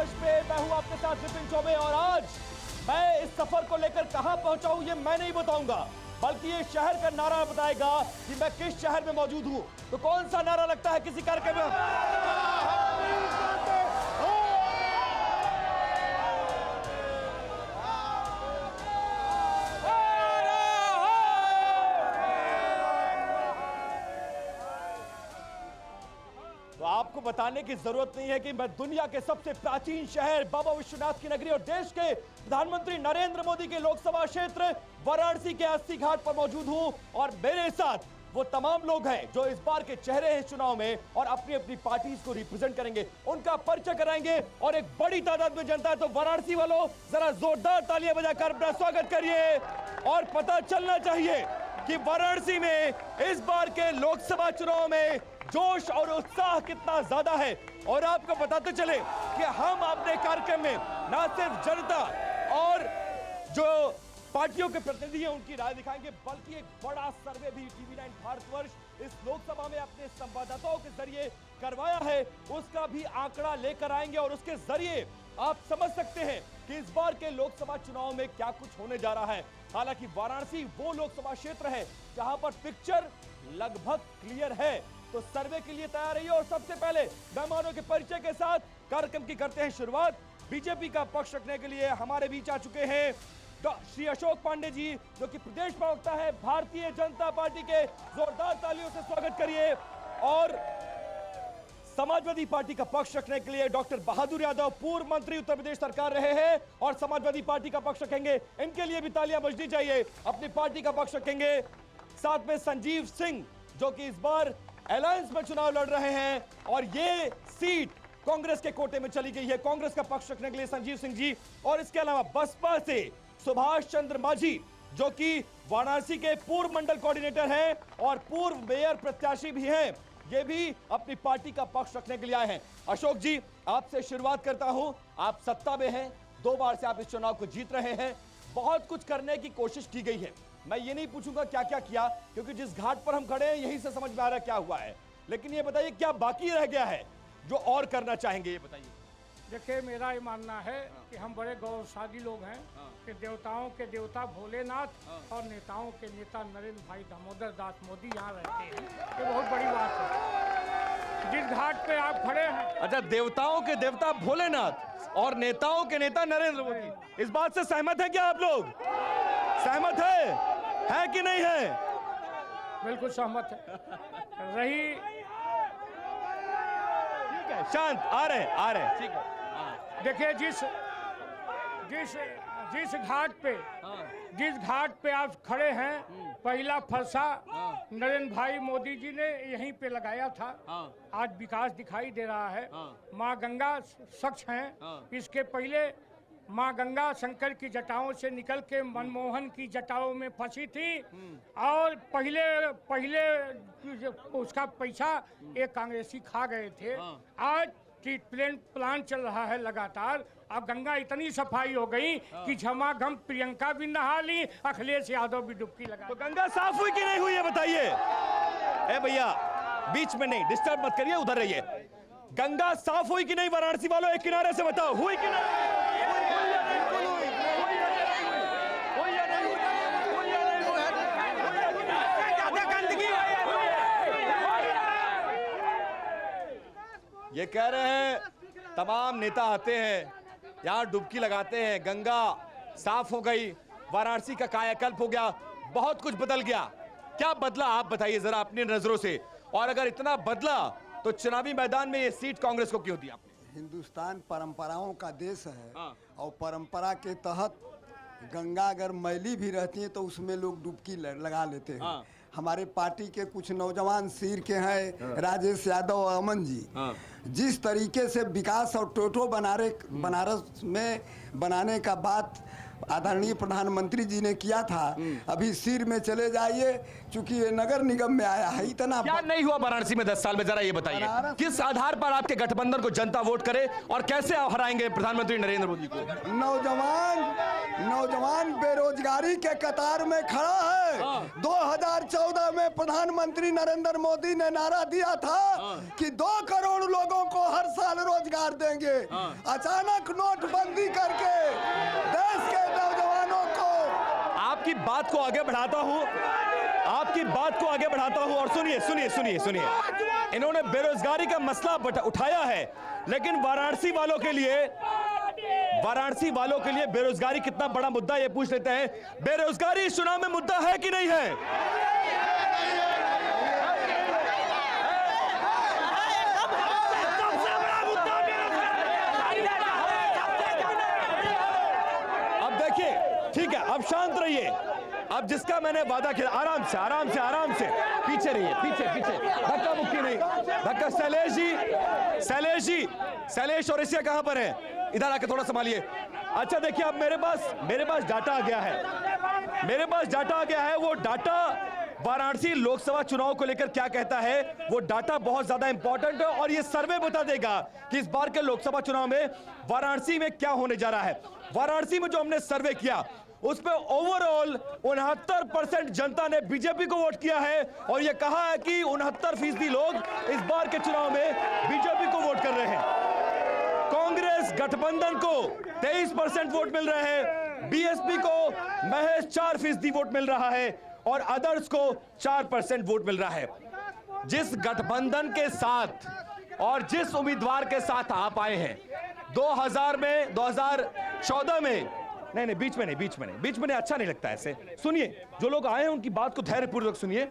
वर्ष पे मैं हूं आपके साथ विपिन चौबे और आज मैं इस सफर को लेकर कहां पहुंचा हूं ये मैं नहीं बताऊंगा, बल्कि ये शहर का नारा बताएगा कि मैं किस शहर में मौजूद हूं। तो कौन सा नारा लगता है किसी कार्यक्रम में? तो आपको बताने की जरूरत नहीं है कि मैं दुनिया के सबसे प्राचीन शहर बाबा विश्वनाथ की नगरी और देश के प्रधानमंत्री नरेंद्र मोदी के लोकसभा क्षेत्र वाराणसी के 80 घाट पर मौजूद हूं और मेरे साथ वो तमाम लोग हैं जो इस बार के चेहरे हैं चुनाव में और अपनी अपनी पार्टीज को रिप्रेजेंट करेंगे, उनका परिचय कराएंगे और एक बड़ी तादाद में जनता है। तो वाराणसी वालों जरा जोरदार तालियां बजाकर अपना स्वागत करिए और पता चलना चाहिए कि वाराणसी में इस बार के लोकसभा चुनाव में जोश और उत्साह कितना ज्यादा है। और आपको बताते चले कि हम अपने कार्यक्रम में न सिर्फ जनता और जो पार्टियों के प्रतिनिधि हैं उनकी राय दिखाएंगे, बल्कि एक बड़ा सर्वे भी टीवी9 भारतवर्ष इस लोकसभा में अपने संवाददाताओं के जरिए करवाया है, उसका भी आंकड़ा लेकर आएंगे और उसके जरिए आप समझ सकते हैं कि इस बार के लोकसभा चुनाव में क्या कुछ होने जा रहा है। हालांकि वाराणसी वो लोकसभा क्षेत्र है जहां पर पिक्चर लगभग क्लियर है, तो सर्वे के लिए तैयार रहिए। और सबसे पहले मेहमानों के परिचय के साथ कार्यक्रम की करते हैं शुरुआत। बीजेपी का पक्ष रखने के लिए हमारे बीच आ चुके हैं श्री अशोक पांडे जी, जो कि प्रदेश प्रवक्ता है भारतीय जनता पार्टी के। जोरदार तालियों से स्वागत करिए। और समाजवादी पार्टी का पक्ष रखने के लिए डॉक्टर बहादुर यादव, पूर्व मंत्री उत्तर प्रदेश सरकार रहे हैं और समाजवादी पार्टी का पक्ष रखेंगे, इनके लिए भी तालियां बजनी चाहिए, अपनी पार्टी का पक्ष रखेंगे। साथ में संजीव सिंह जो कि इस बार अलायंस में चुनाव लड़ रहे हैं और ये सीट कांग्रेस के कोटे में चली गई है, कांग्रेस का पक्ष रखने के लिए संजीव सिंह जी। और इसके अलावा बसपा से सुभाष चंद्र माझी जो कि वाराणसी के पूर्व मंडल कोऑर्डिनेटर हैं और पूर्व मेयर प्रत्याशी भी हैं, ये भी अपनी पार्टी का पक्ष रखने के लिए आए हैं। अशोक जी, आपसे शुरुआत करता हूं। आप सत्ता में हैं, 2 बार से आप इस चुनाव को जीत रहे हैं, बहुत कुछ करने की कोशिश की गई है। मैं ये नहीं पूछूंगा क्या क्या किया, क्योंकि जिस घाट पर हम खड़े हैं यहीं से समझ में आ रहा है क्या हुआ है, लेकिन ये बताइए क्या बाकी रह गया है जो और करना चाहेंगे, ये बताइए। देखिए, मेरा ये मानना है कि हम बड़े गौरवशाली लोग हैं कि देवताओं के देवता भोलेनाथ और नेताओं के नेता नरेंद्र भाई दामोदर दास मोदी यहाँ रहते हैं, ये बहुत बड़ी बात है। जिस घाट पे आप खड़े हैं, अच्छा, देवताओं के देवता भोलेनाथ और नेताओं के नेता नरेंद्र मोदी, इस बात से सहमत है क्या आप लोग? सहमत है कि नहीं है? बिल्कुल सहमत है। रही ठीक है, शांत, आ रहे ठीक है। देखिए, जिस घाट पे आप खड़े हैं, पहला फरसा नरेंद्र भाई मोदी जी ने यहीं पे लगाया था। आज विकास दिखाई दे रहा है। माँ गंगा स्वच्छ हैं। इसके पहले माँ गंगा शंकर की जटाओं से निकल के मनमोहन की जटाओं में फंसी थी और पहले उसका पैसा एक कांग्रेसी खा गए थे। आज ट्रीटमेंट प्लान चल रहा है लगातार। अब गंगा इतनी सफाई हो गई कि झमाझम प्रियंका भी नहा ली, अखिलेश यादव भी डुबकी लगा। तो गंगा साफ हुई कि नहीं हुई है बताइए। ए भैया, बीच में नहीं, डिस्टर्ब मत करिए, उधर रहिए। गंगा साफ हुई कि नहीं वाराणसी वालों, एक किनारे से बताओ, हुई कि नहीं? ये कह रहे हैं तमाम नेता आते हैं यहाँ डुबकी लगाते हैं, गंगा साफ हो गई, वाराणसी का कायाकल्प हो गया, बहुत कुछ बदल गया। क्या बदला आप बताइए जरा अपनी नजरों से, और अगर इतना बदला तो चुनावी मैदान में ये सीट कांग्रेस को क्यों दी आपने? हिंदुस्तान परंपराओं का देश है और परंपरा के तहत गंगा अगर मैली भी रहती है तो उसमें लोग डुबकी लगा लेते हैं। हमारे पार्टी के कुछ नौजवान सिर के हैं, राजेश यादव और अमन जी, जिस तरीके से विकास और टोटो बनारस में बनाने का बात आदरणीय प्रधानमंत्री जी ने किया था, अभी सिर में चले जाइए, चूंकि ये नगर निगम में आया है। इतना क्या नहीं हुआ वाराणसी में 10 साल में, जरा ये बताइए। किस आधार पर आपके गठबंधन को जनता वोट करे और कैसे हराएंगे प्रधानमंत्री नरेंद्र मोदी को? नौजवान बेरोजगारी के कतार में खड़ा है। 2014 में प्रधानमंत्री नरेंद्र मोदी ने नारा दिया था कि 2 करोड़ लोगों को हर साल रोजगार रोजगार देंगे। अचानक नोटबंदी करके देश के नौजवानों को, आपकी बात को आगे बढ़ाता हूं और सुनिए। इन्होंने बेरोजगारी का मसला उठाया है, लेकिन वाराणसी वालों के लिए बेरोजगारी कितना बड़ा मुद्दा ये पूछ लेते हैं। बेरोजगारी इस चुनाव में मुद्दा है कि नहीं है? अब देखिए, ठीक है, अब शांत रहिए। अब जिसका मैंने वादा किया, आराम से पीछे रहिए, पीछे धक्का मुक्की नहीं, धक्का। शैलेश और एशिया कहां पर है? इधर आके थोड़ा संभालिए। अच्छा देखिए, अब मेरे पास डाटा आ गया है। वो डाटा वाराणसी लोकसभा चुनाव को लेकर क्या कहता है, वो डाटा बहुत ज्यादा इंपॉर्टेंट है और ये सर्वे बता देगा कि इस बार के लोकसभा चुनाव में वाराणसी में क्या होने जा रहा है। वाराणसी में जो हमने सर्वे किया उस पे ओवरऑल 69% जनता ने बीजेपी को वोट किया है और यह कहा है कि 69% लोग इस बार के चुनाव में बीजेपी को वोट कर रहे हैं। कांग्रेस गठबंधन को 23% वोट मिल रहे हैं, बीएसपी को महज 4% वोट मिल रहा है और अदर्स को 4% वोट मिल रहा है। जिस गठबंधन के साथ और जिस उम्मीदवार के साथ आप आए हैं 2014 में, नहीं, बीच में नहीं, अच्छा नहीं लगता ऐसे। सुनिए, जो लोग आए हैं उनकी बात को धैर्यपूर्वक सुनिए।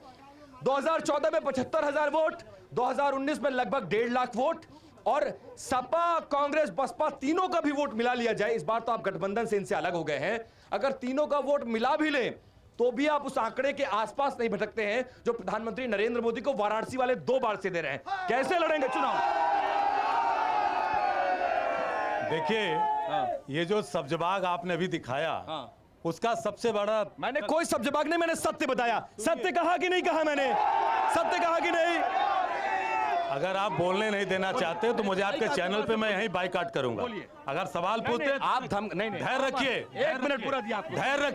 2014 में 75,000 वोट, 2019 में लगभग 1.5 लाख वोट, और सपा, कांग्रेस, बसपा तीनों का भी वोट मिला लिया जाए, इस बार तो आप गठबंधन से इनसे अलग हो गए हैं, अगर तीनों का वोट मिला भी लें तो भी आप उस आंकड़े के आसपास नहीं भटकते हैं जो प्रधानमंत्री नरेंद्र मोदी को वाराणसी वाले 2 बार से दे रहे हैं। कैसे लड़ेंगे चुनाव? देखिए, ये जो सब्जबाग आपने अभी दिखाया, उसका सबसे बड़ा, मैंने कोई सब्जबाग नहीं, मैंने सत्य बताया। सत्य कहा कि नहीं कहा मैंने? सत्य कहा कि नहीं? अगर आप बोलने नहीं देना चाहते तो मुझे आपके चैनल पे मैं यहीं बाइकाट करूंगा। अगर सवाल पूछते आप नहीं, धैर्य रखिए, 1 मिनट पूरा दिया आपको। धैर्य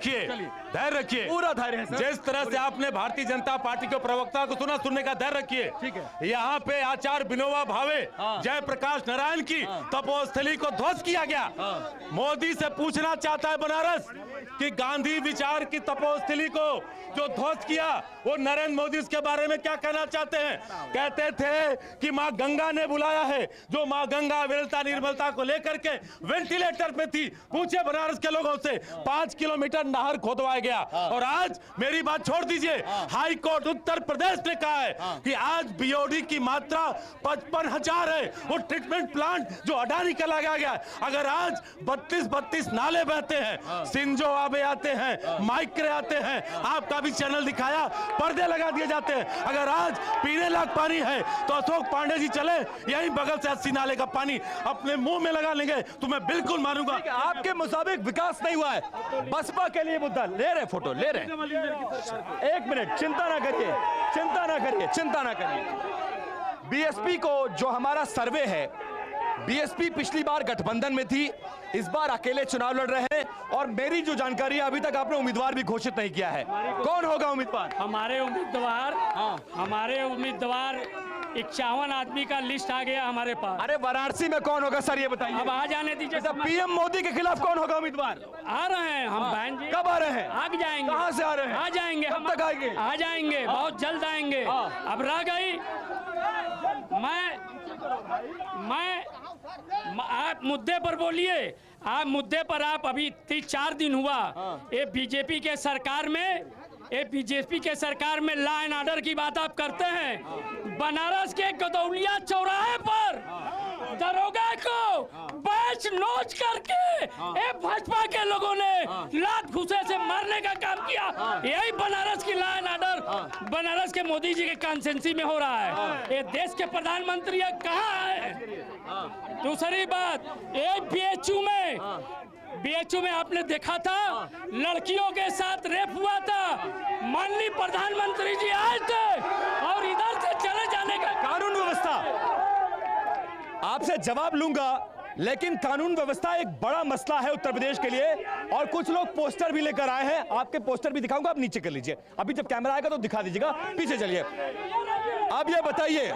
रखिए, पूरा धैर्य है सर। जिस तरह से आपने भारतीय जनता पार्टी के प्रवक्ता को सुनने का धैर्य रखिए। ठीक है। यहाँ पे आचार्य विनोबा भावे, जयप्रकाश नारायण की तपोस्थली को ध्वस्त किया गया। मोदी से पूछना चाहता है बनारस कि गांधी विचार की तपोस्थली को जो ध्वस्त किया, वो नरेंद्र मोदी इसके बारे में क्या कहना चाहते हैं? कहते थे कि मां गंगा ने बुलाया है, जो मां गंगा विरलता निर्मलता को लेकर के वेंटिलेटर पे थी। पूछे बनारस के लोगों से, 5 किलोमीटर नहर खोदवाया गया। और आज मेरी बात छोड़ दीजिए, हाई कोर्ट उत्तर प्रदेश ने कहा है कि आज बीओडी की मात्रा 55,000 है। वो ट्रीटमेंट प्लांट जो अडानी का लगाया गया, अगर आज 32 नाले बहते हैं, सिंजो आबे आते हैं, माइक्रे आते हैं, आपका भी चैनल दिखाया, पर्दे लगा दिए जाते हैं। अगर आज पीने लायक पानी है तो अशोक पांडे जी चले यहीं बगल से 80 नाले का पानी अपने मुंह में लगा लेंगे तो मैं बिल्कुल मानूंगा। आपके मुताबिक विकास नहीं हुआ है, बसपा के लिए मुद्दा ले रहे, फोटो ले रहे। 1 मिनट, चिंता ना करिए। बीएसपी को जो हमारा सर्वे है, बीएसपी पिछली बार गठबंधन में थी, इस बार अकेले चुनाव लड़ रहे हैं और मेरी जो जानकारी है अभी तक आपने उम्मीदवार भी घोषित नहीं किया है। कौन होगा उम्मीदवार? हमारे उम्मीदवार 51 आदमी का लिस्ट आ गया हमारे पास। अरे वाराणसी में कौन होगा सर, ये बताइए। अब आ जाने दीजिए। पीएम मोदी के खिलाफ कौन होगा उम्मीदवार? आ रहे हैं हम बहन जी। कब आ रहे हैं? आ जाएंगे। कहाँ से आ रहे हैं? आ जाएंगे। कब तक आएंगे? आ जाएंगे, बहुत जल्द आएंगे। अब रह गई आप मुद्दे पर बोलिए। आप मुद्दे पर आप अभी 3-4 दिन हुआ ये बीजेपी के सरकार में लॉ एंड ऑर्डर की बात आप करते हैं। बनारस के गदौलिया चौराहे पर दरोगा को बैच नोच करके भाजपा के लोगों ने लात घुसे से मारने का काम किया। यही बनारस की लॉ एंड ऑर्डर बनारस के मोदी जी के कॉन्सेंसी में हो रहा है। ये देश के प्रधानमंत्री कहाँ है? दूसरी बात, ये बीएचयू में आपने देखा था लड़कियों के साथ रेप हुआ था। माननीय प्रधानमंत्री जी आए थे और इधर से चले जाने का कानून व्यवस्था, आपसे जवाब लूंगा, लेकिन कानून व्यवस्था एक बड़ा मसला है उत्तर प्रदेश के लिए और कुछ लोग पोस्टर भी लेकर आए हैं। आपके पोस्टर भी दिखाऊंगा, आप नीचे कर लीजिए। अभी जब कैमरा आएगा तो दिखा दीजिएगा, पीछे चलिए। अब ये बताइए,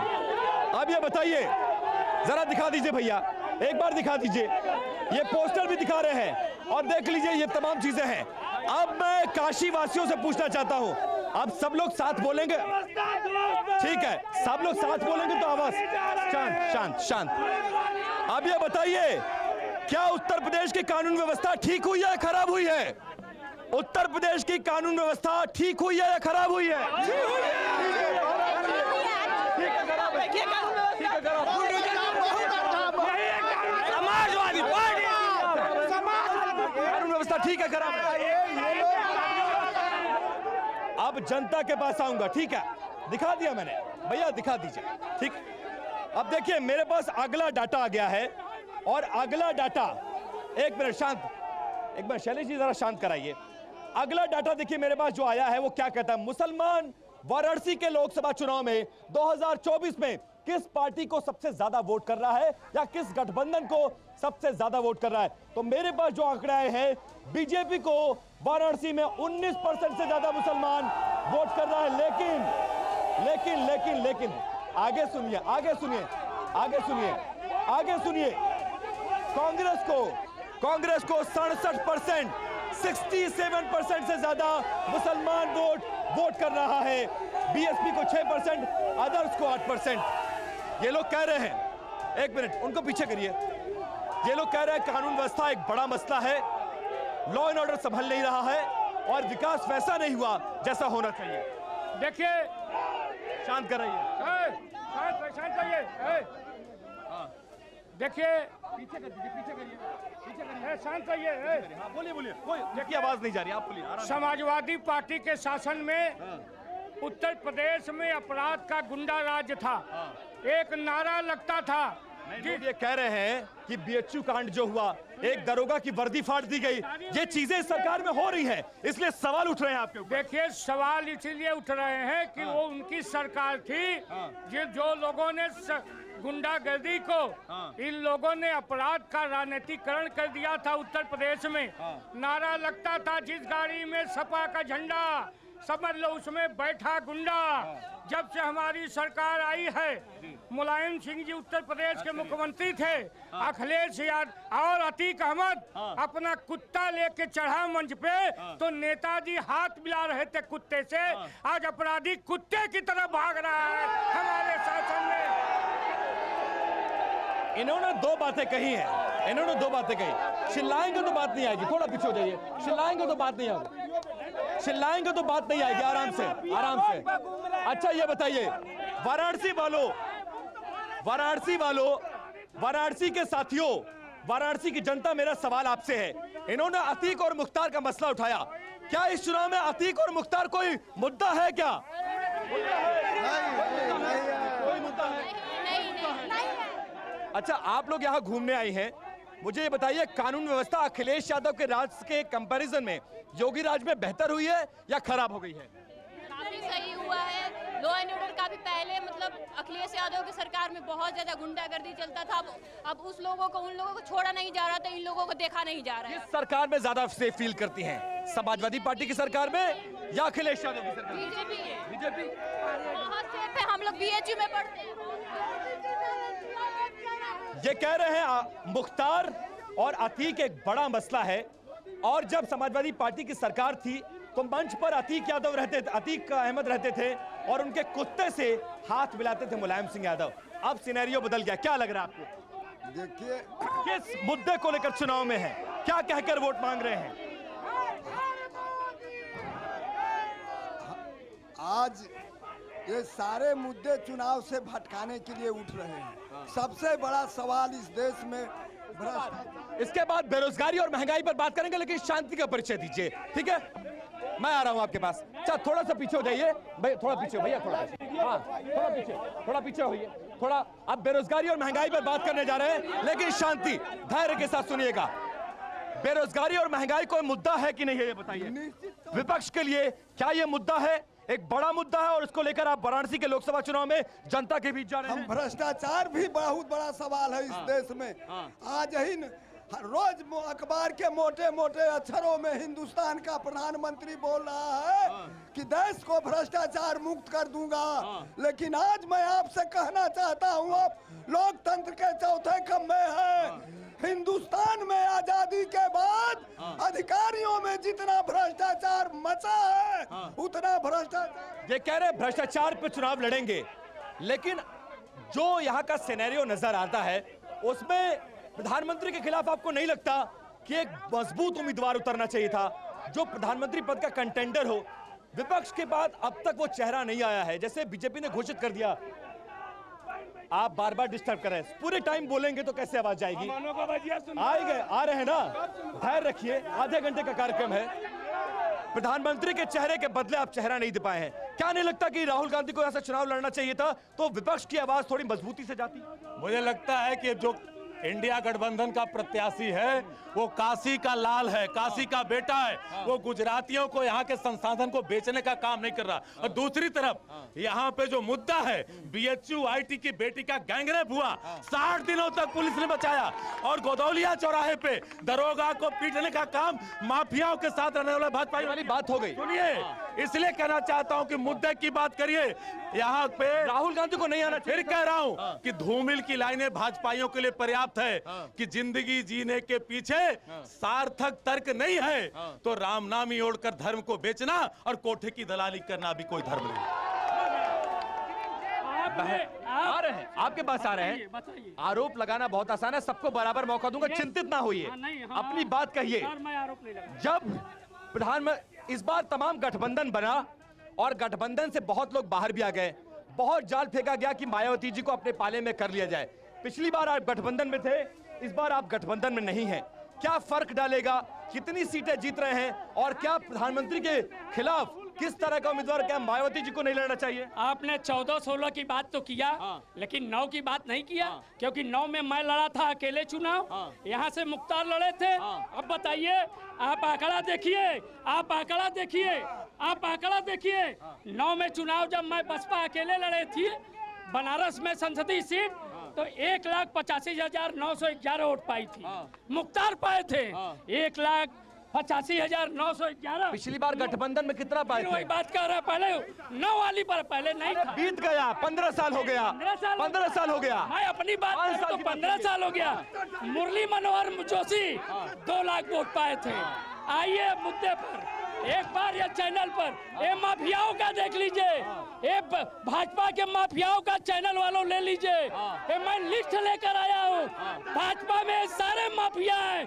जरा दिखा दीजिए भैया। एक बार दिखा दीजिए, ये पोस्टर भी दिखा रहे हैं और देख लीजिए ये तमाम चीजें हैं। अब मैं काशी वासियों से पूछना चाहता हूं, अब सब लोग साथ बोलेंगे, ठीक है, सब लोग साथ बोलेंगे तो आवाज शांत शांत शांत। अब ये बताइए, क्या उत्तर प्रदेश की कानून व्यवस्था ठीक हुई है या खराब हुई है? उत्तर प्रदेश की कानून व्यवस्था ठीक हुई है या खराब हुई है? समाजवादी पार्टी कानून व्यवस्था ठीक है खराब है? अब जनता के पास आऊंगा, ठीक है, दिखा दिया मैंने, भैया दिखा दीजिए, ठीक। अब देखिए मेरे पास अगला डाटा आ गया है और अगला डाटा, एक मिनट शांत, एक मिनट शैलेश जी जरा शांत कराइए। अगला डाटा देखिए मेरे पास जो आया है वो क्या कहता है, मुसलमान वाराणसी के लोकसभा चुनाव में 2024 में किस पार्टी को सबसे ज्यादा वोट कर रहा है या किस गठबंधन को सबसे ज्यादा वोट कर रहा है। तो मेरे पास जो आंकड़ा है, बीजेपी को वाराणसी में 19% से ज्यादा मुसलमान वोट कर रहा है। लेकिन लेकिन लेकिन लेकिन आगे सुनिए, आगे सुनिए, आगे सुनिए, आगे सुनिए, कांग्रेस को 67%, 67% से ज्यादा मुसलमान वोट कर रहा है। बीएसपी को 6%, अदर्स को 8%। ये लोग कह रहे हैं, एक मिनट उनको पीछे करिए, ये लोग कह रहे हैं कानून व्यवस्था एक बड़ा मसला है, लॉ एंड ऑर्डर संभल नहीं रहा है और विकास वैसा नहीं हुआ जैसा होना चाहिए। देखिए शांत कराइए, शांत रहिए, देखिए पीछे कर दीजिए, पीछे करिए, पीछे करिए, शांत रहिए। हाँ बोलिए बोलिए, कोई देखिए आवाज नहीं जा रही, आप बोलिए आराम से। समाजवादी पार्टी के शासन में उत्तर प्रदेश में अपराध का गुंडा राज था। एक नारा लगता था, ये कह रहे हैं कि बीएचयू कांड जो हुआ, एक दरोगा की वर्दी फाड़ दी गई, ये चीजें इस सरकार में हो रही हैं, इसलिए सवाल उठ रहे हैं आपके ऊपर। देखिए सवाल इसीलिए उठ रहे हैं कि वो उनकी सरकार थी, जो लोगों ने गुंडागर्दी को, इन लोगों ने अपराध का राजनीतिकरण कर दिया था उत्तर प्रदेश में। नारा लगता था, जिस गाड़ी में सपा का झंडा, समझ लो उसमें बैठा गुंडा। जब से हमारी सरकार आई है, मुलायम सिंह जी उत्तर प्रदेश के मुख्यमंत्री थे, अखिलेश यादव और अतीक अहमद अपना कुत्ता लेके चढ़ा मंच पे, तो नेताजी हाथ मिला रहे थे कुत्ते से। आज अपराधी कुत्ते की तरह भाग रहा है हमारे शासन में। इन्होंने दो बातें कही हैं, इन्होंने दो बातें कही, चिल्लाएंगे तो बात नहीं आएगी, थोड़ा पीछे हो जाइए, चिल्लाएंगे तो बात नहीं आएगी, चिल्लाएंगे तो बात नहीं आएगी, आराम से आराम से। अच्छा ये बताइए, वाराणसी के साथियों, वाराणसी की जनता, मेरा सवाल आपसे है, इन्होंने अतीक और मुख्तार का मसला उठाया, क्या इस चुनाव में अतीक और मुख्तार कोई मुद्दा है क्या? कोई मुद्दा है? अच्छा आप लोग यहाँ घूमने आई हैं, मुझे ये बताइए कानून व्यवस्था अखिलेश यादव के राज के कंपैरिजन में योगी राज में बेहतर हुई है या खराब हो गई है? काफी सही हुआ है। लॉ एंड ऑर्डर काफी पहले मतलब अखिलेश यादव की सरकार में बहुत ज्यादा गुंडागर्दी चलता था, अब उस लोगों को, उन लोगों को छोड़ा नहीं जा रहा था, इन लोगों को देखा नहीं जा रहा है। किस सरकार में ज्यादा सेफ फील करती हैं, समाजवादी पार्टी की सरकार में या अखिलेश यादव की सरकार में? बीजेपी बहुत सेफ है, हम लोग बीएचयू में पढ़ते हैं। ये कह रहे हैं मुख्तार और अतीक एक बड़ा मसला है, और जब समाजवादी पार्टी की सरकार थी तो मंच पर अतीक अहमद रहते थे और उनके कुत्ते से हाथ मिलाते थे मुलायम सिंह यादव। अब सिनेरियो बदल गया, क्या लग रहा है आपको? देखिए किस मुद्दे को लेकर चुनाव में है, क्या कहकर वोट मांग रहे हैं? आज ये सारे मुद्दे चुनाव से भटकाने के लिए उठ रहे हैं। सबसे बड़ा सवाल इस देश में भ्रष्टाचार। इसके बाद बेरोजगारी और महंगाई पर बात करेंगे, लेकिन शांति का परिचय दीजिए, ठीक है? मैं आ रहा हूं आपके पास। अच्छा थोड़ा सा पीछे हो जाइए भाई, थोड़ा पीछे, भैया थोड़ा, हाँ थोड़ा पीछे होइए थोड़ा। अब बेरोजगारी और महंगाई पर बात करने जा रहे हैं, लेकिन शांति धैर्य के साथ सुनिएगा। बेरोजगारी और महंगाई कोई मुद्दा है कि नहीं है, ये बताइए विपक्ष के लिए। क्या ये मुद्दा है, एक बड़ा मुद्दा है, और इसको लेकर आप वाराणसी के लोकसभा चुनाव में जनता के बीच जा रहे हैं? भ्रष्टाचार भी बहुत बड़ा सवाल है इस देश में। आज ही रोज अखबार के मोटे मोटे अक्षरों में हिंदुस्तान का प्रधानमंत्री बोल रहा है कि देश को भ्रष्टाचार मुक्त कर दूंगा, लेकिन आज मैं आपसे कहना चाहता हूँ, आप लोकतंत्र के चौथे खम्भे हैं। हिंदुस्तान में आजादी के बाद अधिकारियों में जितना भ्रष्टाचार मचा है उतना भ्रष्टाचार। ये कह रहे भ्रष्टाचार पे चुनाव लड़ेंगे, लेकिन जो यहाँ का सिनेरियो नजर आता है उसमें प्रधानमंत्री के खिलाफ आपको नहीं लगता कि एक मजबूत उम्मीदवार उतरना चाहिए था जो प्रधानमंत्री पद का कंटेंडर हो? विपक्ष के बाद अब तक वो चेहरा नहीं आया है। जैसे बीजेपी ने घोषित कर दिया, आप बार बार डिस्टर्ब कर रहे हैं, पूरे टाइम बोलेंगे तो कैसे आवाज जाएगी? आ रहे हैं ना, धैर्य रखिए, आधे घंटे का कार्यक्रम है। प्रधानमंत्री के चेहरे के बदले आप चेहरा नहीं दे पाए हैं। क्या नहीं लगता कि राहुल गांधी को ऐसा चुनाव लड़ना चाहिए था तो विपक्ष की आवाज थोड़ी मजबूती से जाती? मुझे लगता है कि जो इंडिया गठबंधन का प्रत्याशी है वो काशी का लाल है, काशी का बेटा है। वो गुजरातियों को यहाँ के संसाधन को बेचने का काम नहीं कर रहा। और दूसरी तरफ यहाँ पे जो मुद्दा है बीएचयू आईटी की बेटी का गैंगरेप हुआ, 60 दिनों तक पुलिस ने बचाया, और गोदौलिया चौराहे पे दरोगा को पीटने का काम माफियाओं के साथ रहने वाले भाजपा वाली बात हो गई। सुनिए, इसलिए कहना चाहता हूँ कि मुद्दे की बात करिए। यहाँ पे राहुल गांधी को नहीं आना फिर कह रहा हूँ कि धूमिल की लाइनें भाजपाइयों के लिए पर्याप्त है कि जिंदगी जीने के पीछे सार्थक तर्क नहीं है तो रामनामी ओढ़कर धर्म को बेचना और कोठे की दलाली करना भी कोई धर्म नहीं। आ रहे हैं, आपके पास आ रहे हैं। आरोप लगाना बहुत आसान है, सबको बराबर मौका दूंगा, चिंतित ना होइए, अपनी बात कहिए। जब प्रधानमंत्री इस बार तमाम गठबंधन बना और गठबंधन से बहुत लोग बाहर भी आ गए, बहुत जाल फेंका गया कि मायावती जी को अपने पाले में कर लिया जाए। पिछली बार आप गठबंधन में थे, इस बार आप गठबंधन में नहीं हैं। क्या फर्क डालेगा? कितनी सीटें जीत रहे हैं? और क्या प्रधानमंत्री के खिलाफ किस तरह का उम्मीदवार, क्या मायावती जी को नहीं लड़ना चाहिए? आपने 14-16 की बात तो किया, लेकिन 9 की बात नहीं किया, क्योंकि 9 में मैं लड़ा था अकेले चुनाव, यहाँ से मुख्तार लड़े थे। अब बताइए, आप आंकड़ा देखिए, आप आंकड़ा देखिए, आप आंकड़ा देखिए। 9 में चुनाव जब मैं बसपा अकेले लड़े थी बनारस में संसदीय सीट, तो 1,85,911 वोट पाई थी। मुख्तार पाए थे 1,85,911। पिछली बार गठबंधन में कितना पाए थे? वही बात कर रहा है, पहले 9 वाली पर पहले नहीं था। बीत गया, 15 साल हो गया, 15 साल हो गया। मैं अपनी बात करूं तो 15 साल हो गया। मुरली मनोहर जोशी 2 लाख वोट पाए थे। आइए मुद्दे पर एक बार या चैनल पर ये माफियाओं का देख लीजिए, ये भाजपा के माफियाओं का चैनल वालों ले लीजिए। ये मैं लिस्ट लेकर आया हूँ, भाजपा में सारे माफिया हैं,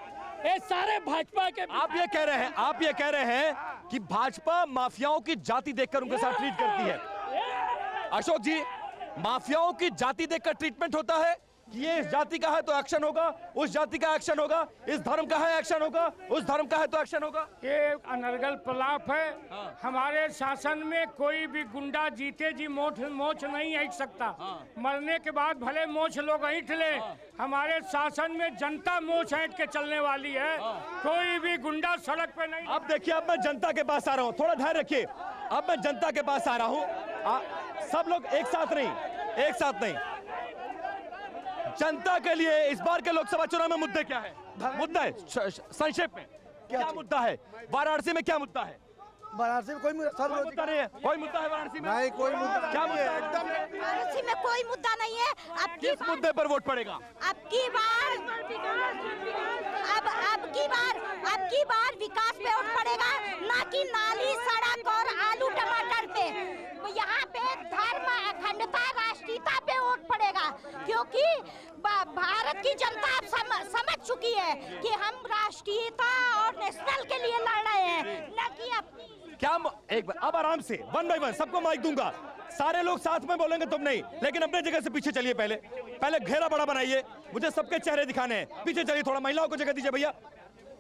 ये सारे भाजपा के। आप ये कह रहे हैं कि भाजपा माफियाओं की जाति देखकर उनके साथ ट्रीट करती है। अशोक जी, माफियाओं की जाति देखकर ट्रीटमेंट होता है कि ये इस जाति का है तो एक्शन होगा, उस जाति का एक्शन होगा, इस धर्म का है एक्शन होगा, उस धर्म का है तो एक्शन होगा? ये अनर्गल प्रलाप है। हमारे शासन में कोई भी गुंडा जीते जी मोछ नहीं ऐंठ सकता। मरने के बाद भले मोछ लोग ऐंठ ले, हमारे शासन में जनता मोछ ऐंठ के चलने वाली है। कोई भी गुंडा सड़क पे नहीं। अब देखिए, अब मैं जनता के पास आ रहा हूँ, थोड़ा धैर्य रखिए। अब मैं जनता के पास आ रहा हूँ, सब लोग एक साथ नहीं। जनता के लिए इस बार के लोकसभा चुनाव में मुद्दे क्या है? मुद्दा है संक्षेप में क्या मुद्दा है? वाराणसी में क्या मुद्दा है? वाराणसी में कोई मुद्दा नहीं है। कोई मुद्दा है वाराणसी में? नहीं, कोई मुद्दा क्या मुद्दा है? वाराणसी में कोई मुद्दा नहीं है। अब किस मुद्दे पर वोट पड़ेगा? अब की बार विकास पे वोट पड़ेगा, ना कि नाली, सड़क और आलू टमाटर पे। यहाँ पे धर्म, अखंडता, राष्ट्रीयता पे वोट पड़ेगा, क्योंकि भारत की जनता अब समझ चुकी है कि हम राष्ट्रीयता और नेशनल के लिए लड़ रहे हैं, न कि अपनी। क्या एक बार अब आराम से 1 बाय 1 सबको माइक दूंगा, सारे लोग साथ में बोलेंगे तुम नहीं, लेकिन अपने जगह से पीछे चलिए। पहले घेरा बड़ा बनाइए, मुझे सबके चेहरे दिखाने हैं। पीछे चलिए, थोड़ा महिलाओं को जगह दीजिए भैया।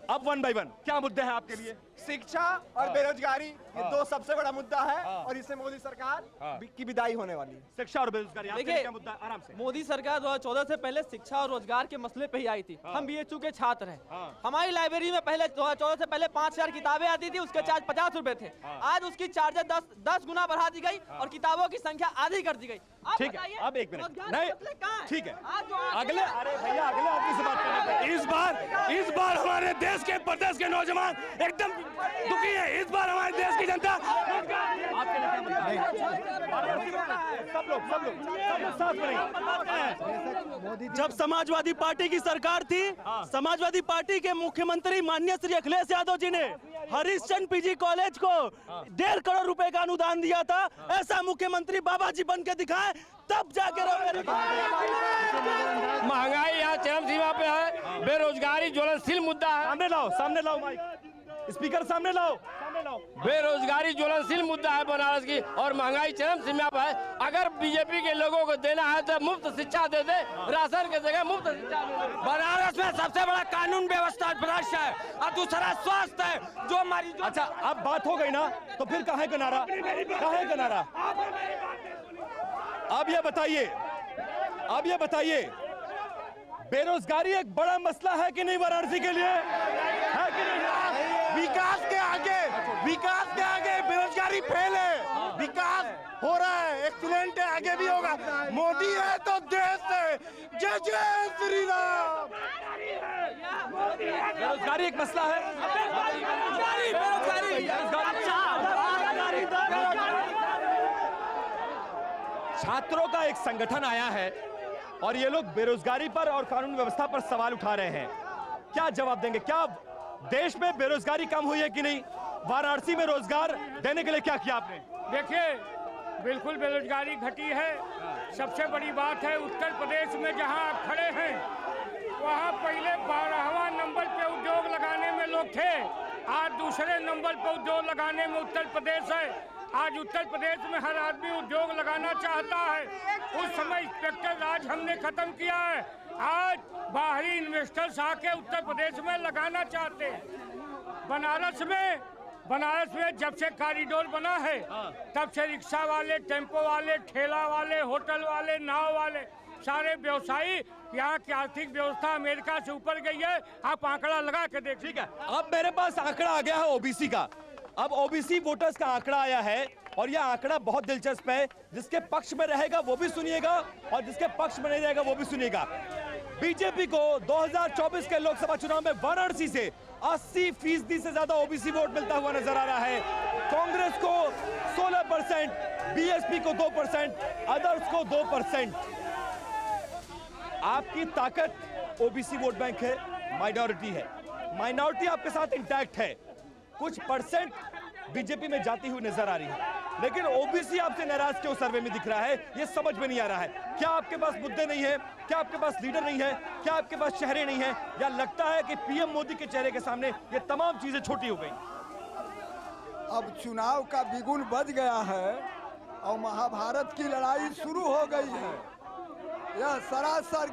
अब 1 बाय 1 क्या मुद्दे हैं आपके लिए? शिक्षा और बेरोजगारी, ये 2 सबसे बड़ा मुद्दा है और इससे मोदी सरकार की विदाई होने वाली है। शिक्षा और बेरोजगारी, आपके लिए क्या मुद्दा है? आराम से। मोदी सरकार 2014 से पहले शिक्षा और रोजगार के मसले पे ही आई थी। हम बीएचयू के छात्र हैं। हमारी लाइब्रेरी में पहले 2014 से पहले 5000 किताबें आती थी, उसके चार्ज 50 रुपए थे। आज उसकी चार्ज 10 गुना बढ़ा दी गई और किताबों की संख्या आधी कर दी गई। ठीक है, अब 1 मिनट नहीं, ठीक है, अगले, अरे भैया अगले आदमी से बात करने। इस बार हमारे देश के प्रदेश के नौजवान एकदम दुखी है। इस बार हमारे देश की जनता सब लोग साथ में नहीं। जब समाजवादी पार्टी की सरकार थी, समाजवादी पार्टी के मुख्यमंत्री माननीय श्री अखिलेश यादव जी ने हरिश्चंद्र पीजी कॉलेज को 1.5 करोड़ रुपए का अनुदान दिया था। ऐसा मुख्यमंत्री बाबा जी बन के दिखाए, तब जाके महंगाई यहाँ चरम सीमा पे है, बेरोजगारी ज्वलनशील मुद्दा है। सामने लाओ माइक, स्पीकर सामने लाओ। बेरोजगारी ज्वलनशील मुद्दा है बनारस की, और महंगाई चरम सीमा पर है। अगर बीजेपी के लोगों को देना है तो मुफ्त शिक्षा दे दे, राशन की जगह मुफ्त शिक्षा दे दे। बनारस में सबसे बड़ा कानून व्यवस्था भ्रष्ट है और दूसरा स्वास्थ्य है जो हमारी अच्छा, अब बात हो गई ना, तो फिर कहाँ है किनारा? कहाँ है किनारा? अब ये बताइए बेरोजगारी एक बड़ा मसला है कि नहीं वाराणसी के लिए? है कि नहीं? विकास के आगे बेरोजगारी फेल है। विकास हो रहा है, एक्सीलेंट है, आगे भी होगा। मोदी है तो देश है। जय जय श्री राम। बेरोजगारी एक मसला है। छात्रों का एक संगठन आया है और ये लोग बेरोजगारी पर और कानून व्यवस्था पर सवाल उठा रहे हैं। क्या जवाब देंगे? क्या देश में बेरोजगारी कम हुई है कि नहीं? वाराणसी में रोजगार देने के लिए क्या किया आपने? देखिए, बिल्कुल बेरोजगारी घटी है। सबसे बड़ी बात है, उत्तर प्रदेश में जहां आप खड़े हैं वहां पहले 12वां नंबर पे उद्योग लगाने में लोग थे, आज दूसरे नंबर पे उद्योग लगाने में उत्तर प्रदेश है। आज उत्तर प्रदेश में हर आदमी उद्योग लगाना चाहता है। उस समय इंस्पेक्टर राज हमने खत्म किया है। आज बाहरी इन्वेस्टर्स आके उत्तर प्रदेश में लगाना चाहते हैं। बनारस में जब से कॉरिडोर बना है तब से रिक्शा वाले, टेम्पो वाले, ठेला वाले, होटल वाले, नाव वाले, सारे व्यवसायी, यहाँ की आर्थिक व्यवस्था अमेरिका से ऊपर गई है। आप आंकड़ा लगा के देख। ठीक है, अब मेरे पास आंकड़ा आ गया है ओबीसी का। अब ओबीसी वोटर्स का आंकड़ा आया है और यह आंकड़ा बहुत दिलचस्प है। जिसके पक्ष में रहेगा वो भी सुनिएगा और जिसके पक्ष में नहीं रहेगा वो भी सुनिएगा। बीजेपी को 2024 के लोकसभा चुनाव में वाराणसी से 80% से ज्यादा ओबीसी वोट मिलता हुआ नजर आ रहा है। कांग्रेस को 16%, बीएसपी को 2%, अदर्स को 2%। आपकी ताकत ओबीसी वोट बैंक है, माइनॉरिटी है। माइनॉरिटी आपके साथ इंटैक्ट है, कुछ परसेंट बीजेपी में जाती हुई नजर आ रही है, लेकिन ओबीसी आपसे नाराज क्यों सर्वे में दिख रहा है, ये समझ में नहीं आ रहा है। क्या आपके पास मुद्दे नहीं है? क्या आपके पास लीडर नहीं है? क्या आपके पास चेहरे नहीं है? या लगता है कि पीएम मोदी के चेहरे के सामने ये तमाम चीजें छोटी हो गई? अब चुनाव का बिगुल बज गया है और महाभारत की लड़ाई शुरू हो गई है। यह सरासर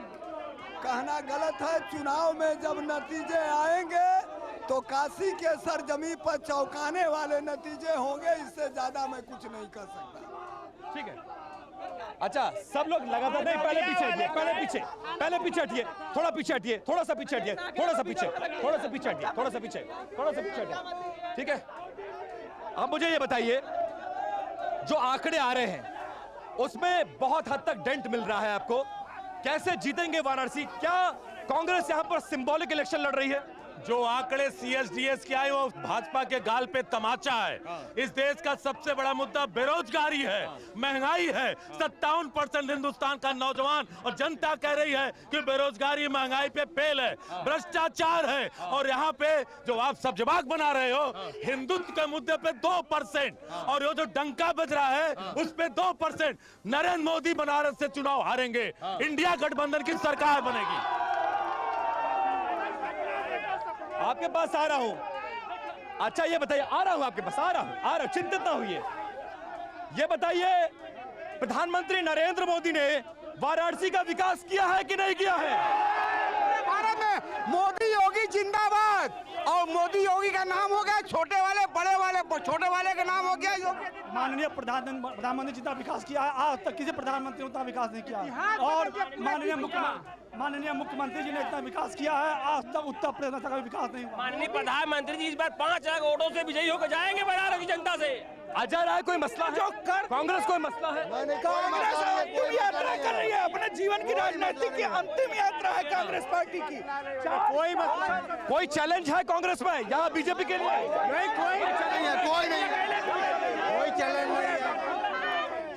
कहना गलत है। चुनाव में जब नतीजे आएंगे तो काशी के सरजमी पर चौंकाने वाले नतीजे होंगे। इससे ज्यादा मैं कुछ नहीं कर सकता। ठीक है, अच्छा, सब लोग लगातार नहीं, पहले पीछे हटिए, पहले पीछे हटिए, थोड़ा पीछे हटिए, थोड़ा सा पीछे हटिए, थोड़ा सा पीछे हटिए। ठीक है, अब मुझे ये बताइए, जो आंकड़े आ रहे हैं उसमें बहुत हद तक डेंट मिल रहा है आपको। कैसे जीतेंगे वाराणसी? क्या कांग्रेस यहां पर सिंबॉलिक इलेक्शन लड़ रही है? जो आंकड़े सीएसडीएस के आए वो भाजपा के गाल पे तमाचा है। इस देश का सबसे बड़ा मुद्दा बेरोजगारी है, महंगाई है। 57% हिंदुस्तान का नौजवान और जनता कह रही है कि बेरोजगारी, महंगाई पे फेल है, भ्रष्टाचार है। और यहाँ पे जो आप सब जवाब बना रहे हो हिंदुत्व के मुद्दे पे 2%, और वो जो डंका बज रहा है उस पे 2%। नरेंद्र मोदी बनारस से चुनाव हारेंगे, इंडिया गठबंधन की सरकार बनेगी। आपके पास आ रहा हूं। अच्छा, ये बताइए, आ रहा हूं आपके पास, आ रहा हूं, चिंतित ना होइए। ये बताइए, प्रधानमंत्री नरेंद्र मोदी ने वाराणसी का विकास किया है कि नहीं किया है? भारत में मोदी योगी जिंदाबाद। और मोदी योगी का नाम हो गया छोटे वाले, बड़े वाले, छोटे वाले का नाम हो गया योगी। माननीय प्रधानमंत्री जितना विकास किया है आज तक किसी प्रधानमंत्री ने उतना विकास नहीं किया है। और माननीय मुख्यमंत्री जी ने इतना विकास किया है आज तक उत्तर प्रदेश में कभी विकास नहीं हुआ। माननीय प्रधानमंत्री जी इस बार 5 लाख वोटों से विजयी होकर जाएंगे बनारस की जनता से। अजय राय कोई मसला है? कांग्रेस कोई मसला है? कांग्रेस अंतिम यात्रा कर रही है, अपने जीवन की राजनीति की अंतिम यात्रा है कांग्रेस पार्टी की। कोई चैलेंज है कांग्रेस में या बीजेपी के लिए? नहीं, कोई चैलेंज नहीं है।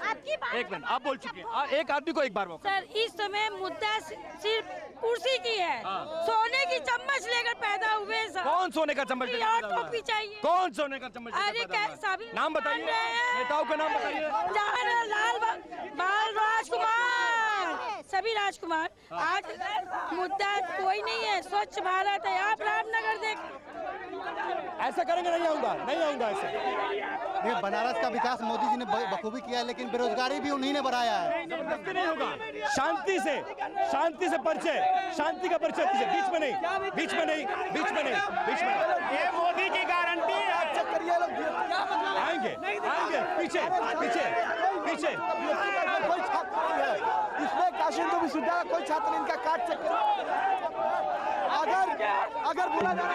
आपकी बात एक मिनट, आप बोल चुके हैं, एक आदमी को एक बार मौका। सर इस समय मुद्दा सिर्फ कुर्सी की है। सोने की चम्मच लेकर पैदा हुए सर। कौन सोने का चम्मच लेकर और पैदा हुआ? टोपी चाहिए। कौन सोने का चम्मच लेकर अरे पैदा हुआ? सभी नाम बताइए, नेताओं का नाम बताइए। जवाहरलाल बाल राजकुमार, सभी राजकुमार। आज मुद्दा कोई नहीं है, स्वच्छ भारत है। आप रामनगर देख, ऐसा करेंगे? नहीं आऊंगा, नहीं आऊंगा ऐसे। ये बनारस का विकास मोदी जी ने बखूबी किया है, लेकिन बेरोजगारी भी उन्हीं ने बढ़ाया है। जबरदस्ती नहीं होगा, शांति से परिचय, शांति का परिचय दीजिए। बीच में नहीं, बीच में नहीं, बीच में नहीं, बीच में नहीं। ये मोदी की गारंटी है। आप चेक करिए, आएंगे, आएंगे, पीछे पीछे पीछे। कोई छात्र नहीं है इसमें, काशी विश्वविद्यालय कोई छात्र इनका कार्ड चेक अगर बोला जा रहा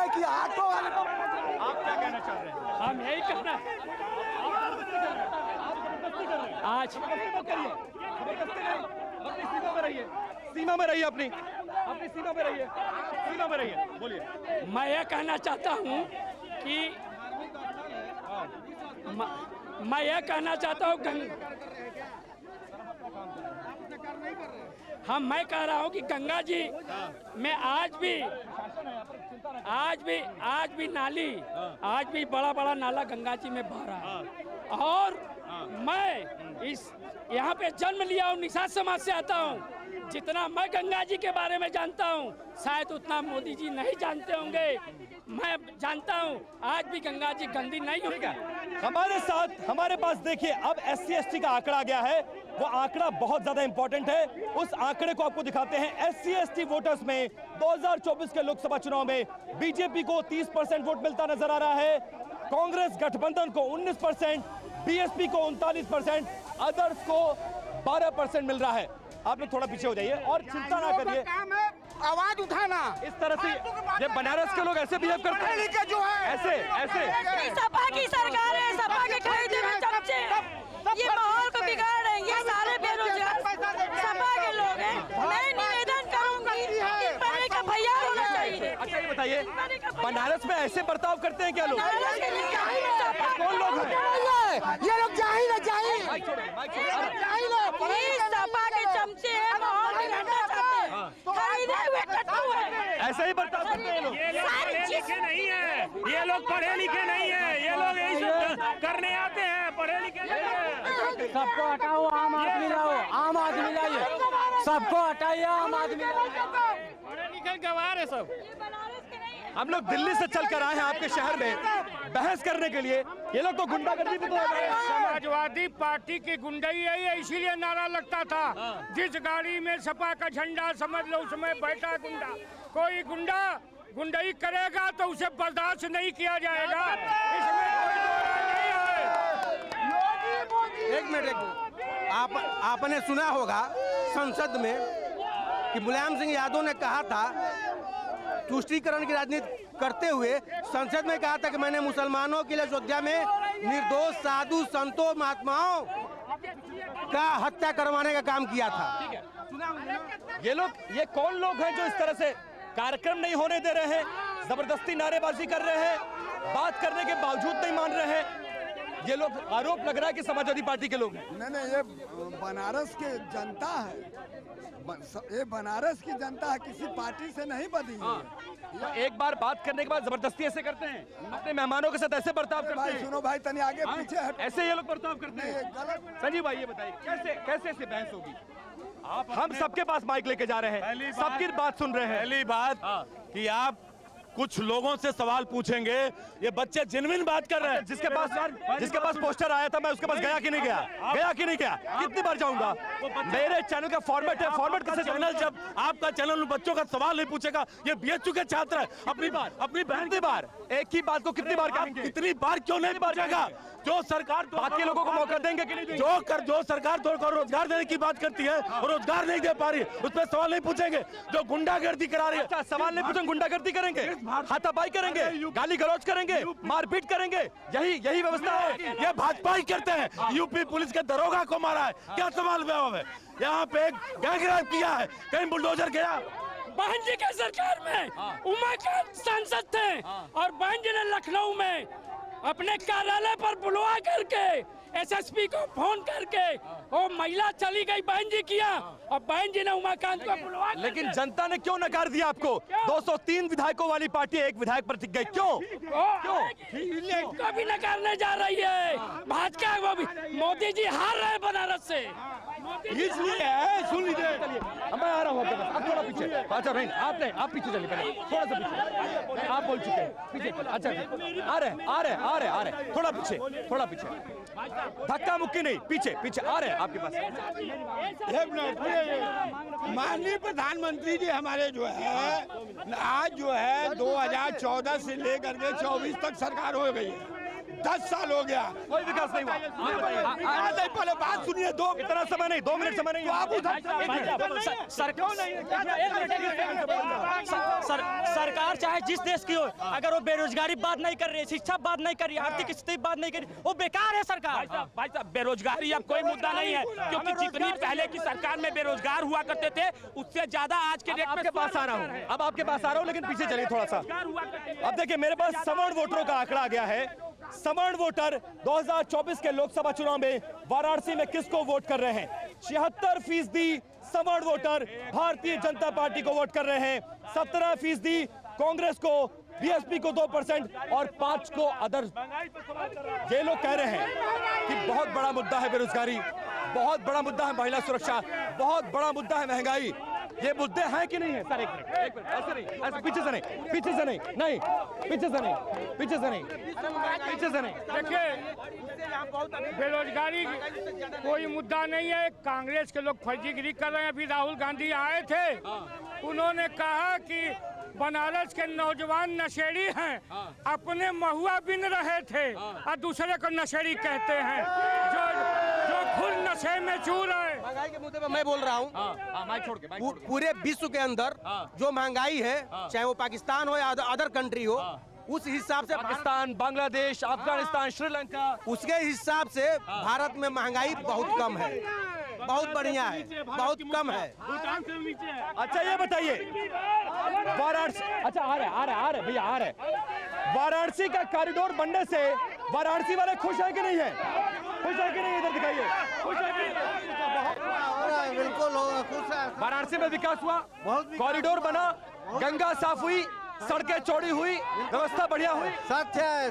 है कि ऑटो वाले को। आप क्या कहना चाह रहे हैं? हम यही कहना आज सीमा में रहिए, अपनी सीमा में रहिए, सीमा में रहिए। बोलिए। मैं यह कहना चाहता हूँ कि मैं यह कहना चाहता हूँ मैं कह रहा हूँ कि गंगा जी में आज भी नाली, आज भी बड़ा बड़ा नाला गंगा जी में बह रहा है। और मैं यहाँ पे जन्म लिया हूँ, निषाद समाज से आता हूँ। जितना मैं गंगा जी के बारे में जानता हूँ शायद उतना मोदी जी नहीं जानते होंगे। मैं जानता हूँ आज भी गंगा जी गंदी नहीं होगी। हमारे साथ हमारे पास देखिए, अब SC ST का आंकड़ा आ गया है। वो आंकड़ा बहुत ज्यादा इंपॉर्टेंट है। उस आंकड़े को आपको दिखाते हैं। SC ST वोटर्स में 2024 के लोकसभा चुनाव में बीजेपी को 30% वोट मिलता नजर आ रहा है, कांग्रेस गठबंधन को 19%, BSP को 39%, अदर्स को 12% मिल रहा है। आप लोग थोड़ा पीछे हो जाइए और चिंता ना करिए। आवाज उठाना, इस तरह से ये बनारस के लोग ऐसे बिहेव करते हैं, जो है ऐसे ऐसे। सपा की सरकार है, सपा के खरीदे में चमचे ये माहौल को बिगाड़ रहे हैं। ये सारे बेरोजगार सपा के लोग हैं। मैं निवेदन करूंगी इस पर एक भैया होना चाहिए। अच्छा ये बताइए, बनारस में ऐसे बर्ताव करते हैं क्या लोग? कौन लोग हैं? ये लोग जाहिल है, जाहिल। सपा के चमचे हैं, माहौल बिगाड़ना चाहते हैं, खरीदे हुए कट्टू हैं। ऐसे ही बर्ताव करते हैं लोग। ये लोग पढ़े लिखे नहीं है, ये लोग पढ़े लिखे नहीं है, ये लोग यही सब करने आते हैं, पढ़े लिखे नहीं है। सबको हटाओ, आम आदमी लाओ, आम आदमी लाइए, सबको हटाइए, आम आदमी पढ़े लिखे गवार है सब। हम लोग दिल्ली से चलकर आए हैं आपके शहर में बहस करने के लिए। ये लोग तो गुंडागर्दी भी तो कर रहे हैं। समाजवादी पार्टी की गुंडाई है, इसीलिए नारा लगता था। जिस गाड़ी में सपा का झंडा समझ लो उसमें बैठा गुंडा। कोई गुंडा गुंडाई करेगा तो उसे बर्दाश्त नहीं किया जाएगा, इसमें कोई दो राय नहीं है। एक मिनट, आपने सुना होगा संसद में कि मुलायम सिंह यादव ने कहा था, तुष्टीकरण की राजनीति करते हुए संसद में कहा था कि मैंने मुसलमानों के लिए अयोध्या में निर्दोष साधु संतों महात्माओं का हत्या करवाने का काम किया था। ये कौन लोग हैं जो इस तरह से कार्यक्रम नहीं होने दे रहे हैं, जबरदस्ती नारेबाजी कर रहे हैं, बात करने के बावजूद नहीं मान रहे हैं? ये लोग, आरोप लग रहा है कि समाजवादी पार्टी के लोग हैं। नहीं, ये बनारस के जनता है, ये बनारस की जनता है, किसी पार्टी से नहीं बनी है। तो एक बार बात करने के बाद जबरदस्ती ऐसे करते हैं, अपने मेहमानों के साथ ऐसे बर्ताव करते भाई हैं। सुनो भाई, तनी आगे पीछे हट। ऐसे ये लोग बर्ताव करते नहीं, ये हैं। गलत। संजीव भाई ये बताइए, कैसे ऐसे बहस होगी? हम सबके पास माइक लेके जा रहे हैं, सबकी बात सुन रहे हैं। पहली बात कि आप कुछ लोगों से सवाल पूछेंगे। ये बच्चे जेन्युइन बात कर रहे हैं। जिसके पास पोस्टर आया था मैं उसके पास गया कि नहीं गया कितनी बार जाऊंगा? मेरे चैनल का फॉर्मेट है, फॉर्मेट कैसे चैनल जब आपका चैनल बच्चों का सवाल नहीं पूछेगा, ये बीएचयू के छात्र है, अपनी बहन की बार एक ही बात को कितनी बार कहेंगे? कितनी बार क्यों नहीं पूछेगा? जो सरकार बाकी लोगों को मौका देंगे कि नहीं देंगे? जो सरकार रोजगार देने की बात करती है और रोजगार नहीं दे पा रही है, उस पर सवाल नहीं पूछेंगे। जो गुंडागर्दी करा रही है, अच्छा, सवाल नहीं पूछेंगे, गुंडागर्दी करेंगे, हाथापाई करेंगे, गाली गलौज करेंगे, मारपीट करेंगे, यही व्यवस्था है। ये भाजपा ही करते हैं। यूपी पुलिस के दरोगा को मारा है, क्या सवाल जवाब है? यहाँ पे एक गैंगरेप किया है, कहीं बुलडोजर गया? बहन जी के सरकार में उमाकांत सांसद थे और बहन जी ने लखनऊ में अपने कार्यालय पर बुलवा करके एसएसपी को फोन करके वो महिला चली गई बहन जी किया और बहन जी ने उमाकांत को बुलवा। लेकिन जनता ने क्यों नकार दिया आपको? 203 विधायकों वाली पार्टी एक विधायक पर टिक गई, क्यों? कभी नकारने जा रही है भाजपा वो भी। मोदी जी हार रहे बनारस से, इसलिए है। सुन लीजिए, मैं आ रहा हूँ आपके पास, आप थोड़ा पीछे। अच्छा नहीं, आप पीछे चलिए, पहले थोड़ा सा पीछे। आप बोल चुके हैं पीछे। अच्छा आ रहे, थोड़ा पीछे। धक्का मुक्की नहीं, पीछे आ रहे हैं आपके पास। माननीय प्रधानमंत्री जी हमारे जो है आज जो है 2014 से लेकर के 24 तक सरकार हो गई है। 10 साल हो गया, कोई विकास नहीं हुआ। पहले बात सुनिए, इतना समय नहीं, 2 मिनट समय नहीं। सरकार चाहे जिस देश की हो, अगर वो बेरोजगारी बात नहीं कर रही, शिक्षा बात नहीं कर रही, आर्थिक स्थिति बात नहीं कर रही, वो बेकार है सरकार। भाई साहब, बेरोजगारी अब कोई मुद्दा नहीं है, क्योंकि जितनी पहले की सरकार में बेरोजगार हुआ करते थे उससे ज्यादा आज के डेट में। आपके पास आ रहा हूँ, अब आपके पास आ रहा हूँ, लेकिन पीछे चलिए थोड़ा सा। अब देखिए, मेरे पास सवर्ण वोटरों का आंकड़ा आ गया है। सवर्ण वोटर 2024 के लोकसभा चुनाव में वाराणसी में किसको वोट कर रहे हैं? 76% सवर्ण वोटर भारतीय जनता पार्टी को वोट कर रहे हैं, 17% कांग्रेस को, बीएसपी को 2% और 5 को अदर। ये लोग कह रहे हैं कि बहुत बड़ा मुद्दा है बेरोजगारी, बहुत बड़ा मुद्दा है महिला सुरक्षा, बहुत बड़ा मुद्दा है महंगाई। ये मुद्दे हैं कि नहीं है? सर एक मिनट, ऐसे नहीं, ऐसे पीछे से नहीं। देखिए, बेरोजगारी कोई मुद्दा नहीं है। कांग्रेस के लोग फर्जीगिरी कर रहे हैं। अभी राहुल गांधी आए थे, उन्होंने कहा कि बनारस के नौजवान नशेड़ी हैं, अपने महुआ बिन रहे थे और दूसरे को नशेड़ी कहते हैं, जो खुद नशे में चूर है। महंगाई के मुद्दे पर मैं बोल रहा हूँ, पूरे विश्व के अंदर जो महंगाई है, चाहे वो पाकिस्तान हो या अदर कंट्री हो, उस हिसाब से पाकिस्तान, बांग्लादेश, अफगानिस्तान, श्रीलंका, उसके हिसाब से भारत में महंगाई बहुत कम है, बहुत बढ़िया है, बहुत कम है। अच्छा ये बताइए, वाराणसी, अच्छा आ रहे भैया, आ रहे। वाराणसी का कॉरिडोर बनने से वाराणसी वाले खुश हैं कि नहीं है? खुश है कि नहीं? इधर दिखाइए, खुश है कि नहीं? बिल्कुल खुश है। वाराणसी में विकास हुआ, कॉरिडोर बना, गंगा साफ हुई, सड़कें चौड़ी हुई, व्यवस्था बढ़िया हुई। सत्य है।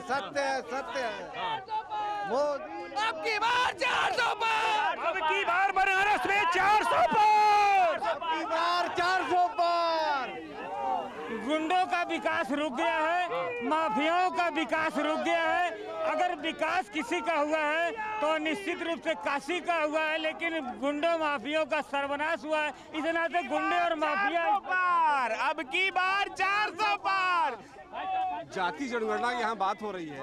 अब की बार 400 पार, अब की बार बनारस में 400 पार, अब की बार 400 पार। गुंडों का विकास रुक गया है, माफियाओं का विकास रुक गया है। अगर विकास किसी का हुआ है तो निश्चित रूप से काशी का हुआ है, लेकिन गुंडों माफियाओं का सर्वनाश हुआ है। इस नाते गुंडे और माफिया पार, अब की बार 400 पार। जाति जनगणना की यहाँ बात हो रही है।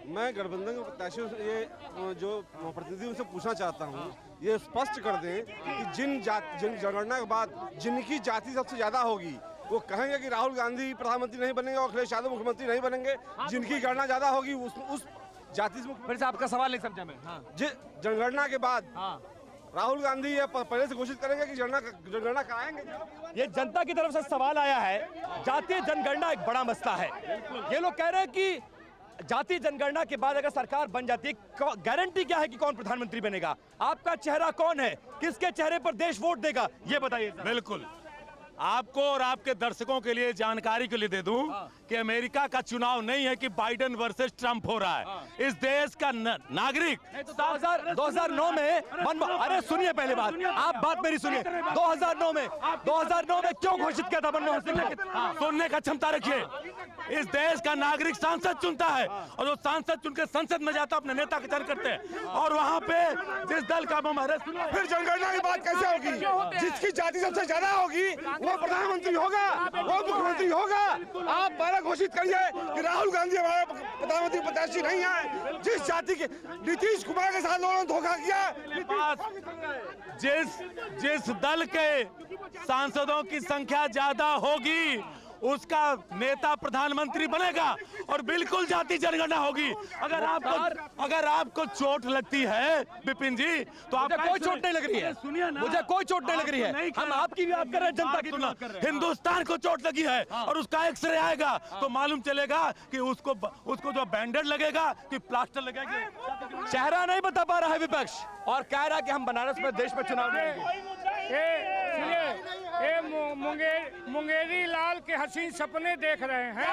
मैं गठबंधन के प्रत्याशियों से ये जो प्रतिनिधि उनसे पूछना चाहता हूँ, ये स्पष्ट कर दें कि जिन जनगणना के बाद जिनकी जाति सबसे ज्यादा होगी वो कहेंगे कि राहुल गांधी प्रधानमंत्री नहीं बनेंगे और अखिलेश यादव मुख्यमंत्री नहीं बनेंगे। जिनकी गणना ज्यादा होगी उस जाति से। फिर से आपका सवाल नहीं समझा मैं। जनगणना के बाद राहुल गांधी ये पहले से घोषित करेंगे कि जनगणना कराएंगे। ये जनता की तरफ से सवाल आया है। जातीय जनगणना एक बड़ा मसला है। ये लोग कह रहे हैं कि जातीय जनगणना के बाद अगर सरकार बन जाती है, गारंटी क्या है कि कौन प्रधानमंत्री बनेगा? आपका चेहरा कौन है? किसके चेहरे पर देश वोट देगा? ये बताइए। बिल्कुल, आपको और आपके दर्शकों के लिए जानकारी के लिए दे दूं कि अमेरिका का चुनाव नहीं है कि बाइडेन वर्सेस ट्रंप हो रहा है। इस देश का नागरिक 2009 में अरे सुनिए पहले बात, आप बात मेरी सुनिए। 2009 में क्यों घोषित किया था मनमोहन सिंह ने? सुनने का क्षमता रखिए। इस देश का नागरिक सांसद चुनता है और जो सांसद चुनकर संसद में जाता अपने नेता का चयन करते हैं और वहां पे जिस दल का फिर जनगणना की बात कैसे होगी? जिसकी जाति सबसे ज्यादा होगी वो प्रधानमंत्री होगा, वो मुख्यमंत्री होगा। आप पहले घोषित करिए कि राहुल गांधी हमारे प्रधानमंत्री प्रत्याशी नहीं है। जिस जाति के नीतीश कुमार के साथ लोगों ने धोखा किया, जिस दल के सांसदों की संख्या ज्यादा होगी उसका नेता प्रधानमंत्री बनेगा और बिल्कुल जाति जनगणना होगी। अगर आपको चोट लगती है विपिन जी तो आप कोई चोट नहीं लग रही है। सुनिए ना, मुझे कोई चोट नहीं लग रही है। हम आपकी भी बात कर रहे हैं, जनता की बात कर रहे हैं। हिंदुस्तान को चोट लगी है और उसका एक्सरे आएगा तो मालूम चलेगा कि उसको जो बैंडेड लगेगा कि प्लास्टर लगेगा। चेहरा नहीं बता पा रहा है विपक्ष और कह रहा है कि हम बनारस में देश में चुनाव लड़ेंगे। मुंगेरी लाल के हसीन सपने देख रहे हैं,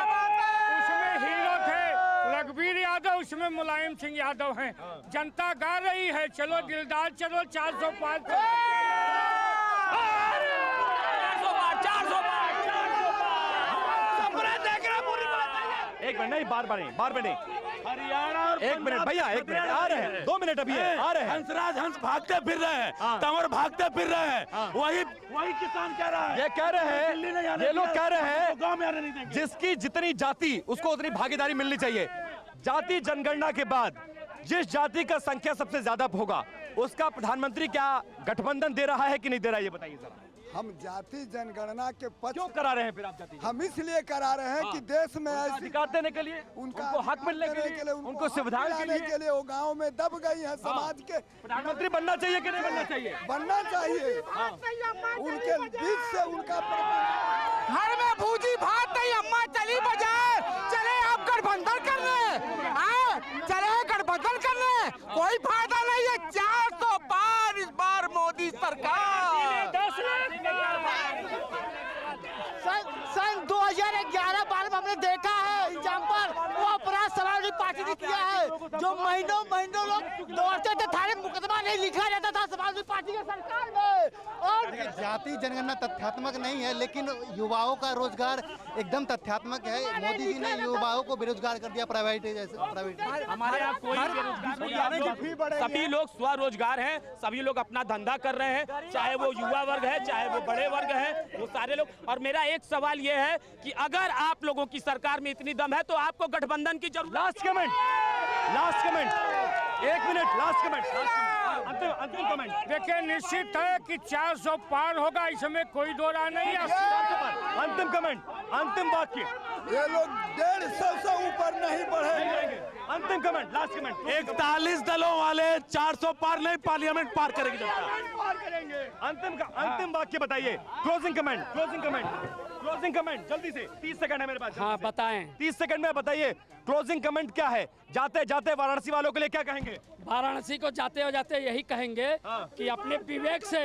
उसमें हीरो थे रघुवीर यादव, उसमें मुलायम सिंह यादव हैं। जनता गा रही है चलो दिलदार चलो 400 पार। एक मिनट नहीं, बार बार नहीं। हरियाणा एक मिनट भैया, एक मिनट आ रहे हैं, 2 मिनट अभी है, आ रहे हैं। हंसराज हंस भागते फिर रहे हैं, तंवर भागते फिर रहे हैं। वही किसान कह रहा है, ये कह रहे हैं, ये लोग कह रहे हैं गांव में आने नहीं देंगे। जिसकी जितनी जाति उसको उतनी भागीदारी मिलनी चाहिए। जाति जनगणना के बाद जिस जाति का संख्या सबसे ज्यादा होगा उसका प्रधानमंत्री क्या गठबंधन दे रहा है कि नहीं दे रहा है, ये बताइए जरा। हम जाति जनगणना के पक्ष क्यों करा रहे हैं फिर आप जाति? हम इसलिए करा रहे हैं कि देश में ऐसी अधिकार देने के लिए, उनको हक मिलने के लिए, उनको सुविधाएं के लिए वो गांव में दब गई है। समाज के प्रधानमंत्री बनना चाहिए कि नहीं बनना चाहिए? बनना चाहिए। उनके बीच से उनका घर में भूजी भात नहीं, अम्मा चली बाजार, चले आप गठबंधन करने, चले गठबंधन करने, कोई फायदा नहीं है। 400 पार इस बार मोदी सरकार। 10 लाख सन 2011-12 में हमने देखा है एग्जाम्पल, वो अपराध समाजवादी पार्टी ने किया है। जो महीनों लोग दौड़ते थे, थाने मुकदमा नहीं लिखा जाता था समाजवादी पार्टी के सरकार में। और जाति जनगणना तथ्यात्मक नहीं है, लेकिन युवाओं का रोजगार एकदम तथ्यात्मक है। मोदी जी ने युवाओं को बेरोजगार कर दिया, प्राइवेट हमारे यहाँ कोई बेरोजगार, सभी लोग स्वरोजगार हैं, सभी लोग अपना धंधा कर रहे हैं, चाहे वो युवा वर्ग है चाहे वो बड़े वर्ग है, वो सारे लोग। और मेरा एक सवाल ये है कि अगर आप लोगों की सरकार में इतनी दम है तो आपको गठबंधन की जरूरत। लास्ट कमेंट, एक मिनट, लास्ट कमेंट, अंतिम कमेंट। देखिए निश्चित है कि 400 पार होगा, इसमें कोई दो राय नहीं है। अंतिम कमेंट, अंतिम वाक्य। ये लोग 150 से ऊपर नहीं बढ़ेंगे। अंतिम कमेंट, लास्ट कमेंट। 41 दलों वाले 400 पार नहीं, पार्लियामेंट पार करेगी जनता। अंतिम वाक्य बताइए। क्लोजिंग कमेंट जल्दी से, 30 सेकंड है मेरे पास। हाँ बताएं। 30 सेकंड में बताइए क्लोजिंग कमेंट क्या है। जाते जाते वाराणसी वालों के लिए क्या कहेंगे? वाराणसी को जाते जाते यही कहेंगे कि अपने विवेक से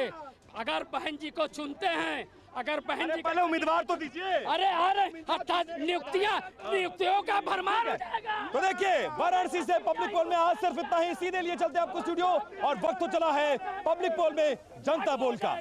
अगर बहन जी को चुनते हैं, अगर बहन जी पहले उम्मीदवार तो दीजिए। अरे नियुक्तियों का भरमार हो जाएगा। तो देखिए वाराणसी से पब्लिक पोल में आज सिर्फ इतना ही। सीधे लिए चलते आपको स्टूडियो और वक्त तो चला है पब्लिक पोल में जनता बोल का।